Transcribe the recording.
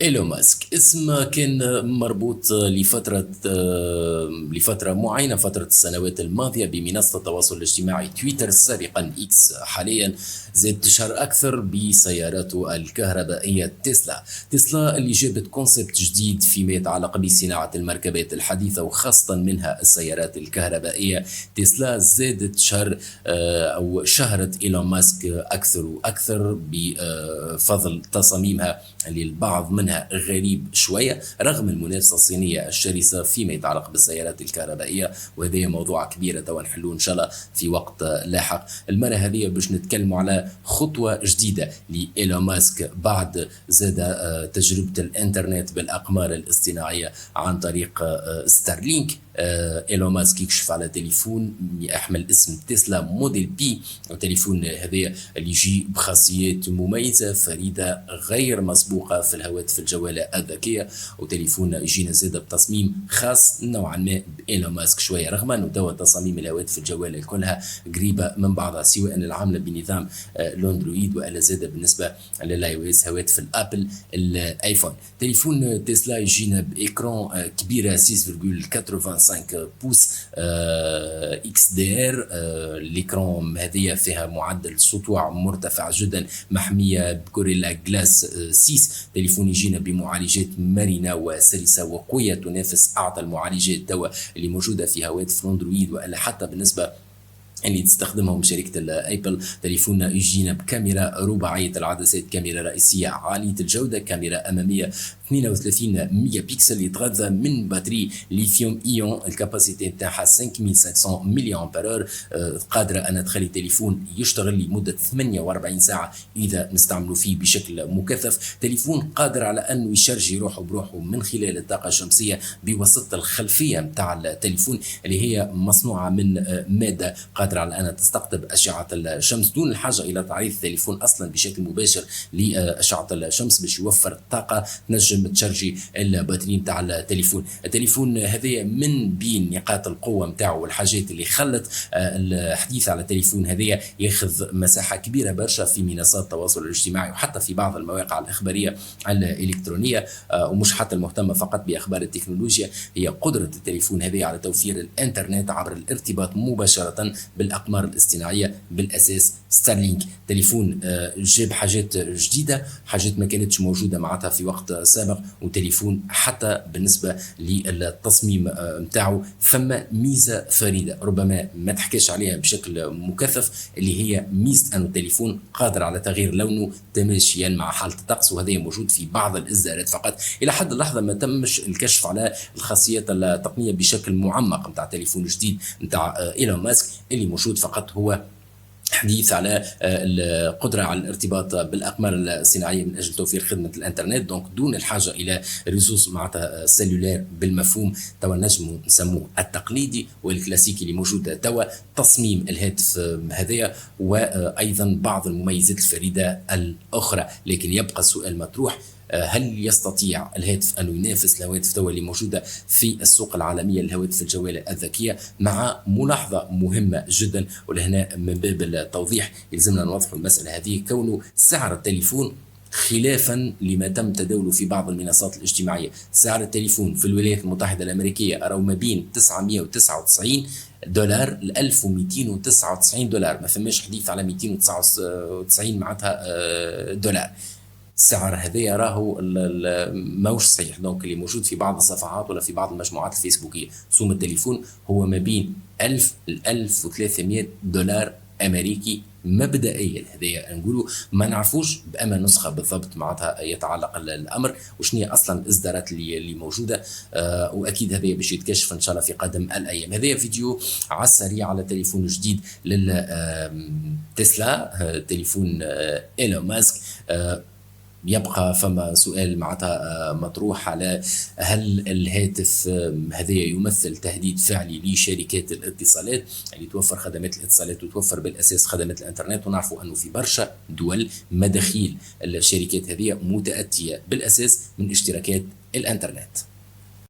إيلون ماسك اسم كان مربوط لفترة معينة، فترة السنوات الماضية، بمنصة التواصل الاجتماعي تويتر سابقا إكس حاليا. زاد تشهر أكثر بسياراته الكهربائية تسلا اللي جابت كونسبت جديد فيما يتعلق بصناعة المركبات الحديثة وخاصة منها السيارات الكهربائية. تسلا زادت شهر أو شهرت إيلون ماسك أكثر وأكثر بفضل تصاميمها اللي البعض منها غريب شوية رغم المنافسة الصينية الشرسة فيما يتعلق بالسيارات الكهربائية، وهذا موضوع كبير توا نحلوه إن شاء الله في وقت لاحق. المرة هذه باش نتكلم على خطوة جديدة لإيلون ماسك بعد زاد تجربة الإنترنت بالأقمار الاصطناعية عن طريق ستارلينك. إيلون ماسك يكشف على تليفون يحمل اسم تسلا موديل بي، التليفون هذا اللي يجي بخاصيات مميزة فريدة غير مسبوقة في الهواتف الجوالة الذكية، وتليفون يجينا زاد بتصميم خاص نوعا ما بإيلون ماسك شوية، رغم أنه توا تصاميم الهواتف الجوالة كلها قريبة من بعضها، سواء العاملة بنظام الاندرويد ولا زاد بالنسبة للاي او اس هواتف الابل الايفون. تليفون تسلا يجينا باكران كبيرة 6.85 بوس اكس دي ار. الاكران هذه فيها معدل سطوع مرتفع جدا محمية بكوريلا جلاس 6. تليفون يجينا بمعالجات مرنة وسلسة وقوية تنافس اعلى المعالجات توا اللي موجودة في هواتف الاندرويد، والا حتى بالنسبة اللي تستخدمهم شركة الابل. تليفون يجينا بكاميرا رباعية العدسات، كاميرا رئيسية عالية الجودة، كاميرا أمامية 32 ميجا بكسل يتغذى من باتري ليثيوم ايون الكاباسيتي نتاعها 5500 ملي امبير، قادرة أن تخلي تليفون يشتغل لمدة 48 ساعة إذا نستعملوا فيه بشكل مكثف. تليفون قادر على أنه يشرجي روحه بروحه من خلال الطاقة الشمسية بواسطة الخلفية نتاع التليفون اللي هي مصنوعة من مادة قادرة على أن تستقطب أشعة الشمس دون الحاجة إلى تعريض التليفون أصلا بشكل مباشر لأشعة الشمس باش يوفر طاقة تنجم تشرجي الباتري نتاع التليفون. التليفون هذا من بين نقاط القوة نتاعو والحاجات اللي خلت الحديث على التليفون هذا ياخذ مساحة كبيرة برشا في منصات التواصل الاجتماعي وحتى في بعض المواقع الإخبارية الإلكترونية، ومش حتى المهتمة فقط بأخبار التكنولوجيا، هي قدرة التليفون هذا على توفير الإنترنت عبر الارتباط مباشرة بالأقمار الاصطناعية بالأساس ستارلينك. تليفون جاب حاجات جديدة، حاجات ما كانتش موجودة معناتها في وقت سابق، وتليفون حتى بالنسبة للتصميم متاعه ثم ميزة فريدة ربما ما تحكيش عليها بشكل مكثف، اللي هي ميزة أن التليفون قادر على تغيير لونه تماشيا مع حالة الطقس، وهذا موجود في بعض الإصدارات فقط. إلى حد اللحظة ما تمش الكشف على الخاصيات التقنية بشكل معمق نتاع تليفون جديد نتاع إيلون ماسك، اللي موجود فقط هو حديث على القدرة على الارتباط بالأقمار الصناعية من أجل توفير خدمة الإنترنت، دونك دون الحاجة إلى ريسوس معناتها سيلولار بالمفهوم توا نجمو نسموه التقليدي والكلاسيكي اللي موجود توا، تصميم الهاتف هذايا وأيضا بعض المميزات الفريدة الأخرى. لكن يبقى السؤال مطروح، هل يستطيع الهاتف أن ينافس الهواتف توا اللي موجودة في السوق العالمية للهواتف الجوالة الذكية؟ مع ملاحظة مهمة جدا، ولهنا من باب التوضيح يلزمنا نوضح المسألة هذه، كونه سعر التليفون خلافا لما تم تداوله في بعض المنصات الاجتماعية، سعر التليفون في الولايات المتحدة الأمريكية أرى ما بين 999 دولار ل 1299 دولار، ما فماش حديث على 299 معناتها دولار. السعر هذا راهو ماهوش صحيح، دونك اللي موجود في بعض الصفحات ولا في بعض المجموعات الفيسبوكيه سوم التليفون هو ما بين 1000 ل 1300 دولار امريكي مبدئيا. هذايا نقولوا ما نعرفوش بأما نسخه بالضبط معناتها يتعلق الامر وشنو هي اصلا الاصدارات اللي موجوده، واكيد هذا باش يتكشف ان شاء الله في قادم الايام. هذا فيديو على السريع على تليفون جديد للتسلا، تليفون ايلون ماسك. يبقى فما سؤال معناتها مطروح على هل الهاتف هذا يمثل تهديد فعلي لشركات الاتصالات اللي توفر خدمات الاتصالات وتوفر بالاساس خدمات الانترنت، ونعرفوا انه في برشا دول مداخيل الشركات هذه متاتيه بالاساس من اشتراكات الانترنت.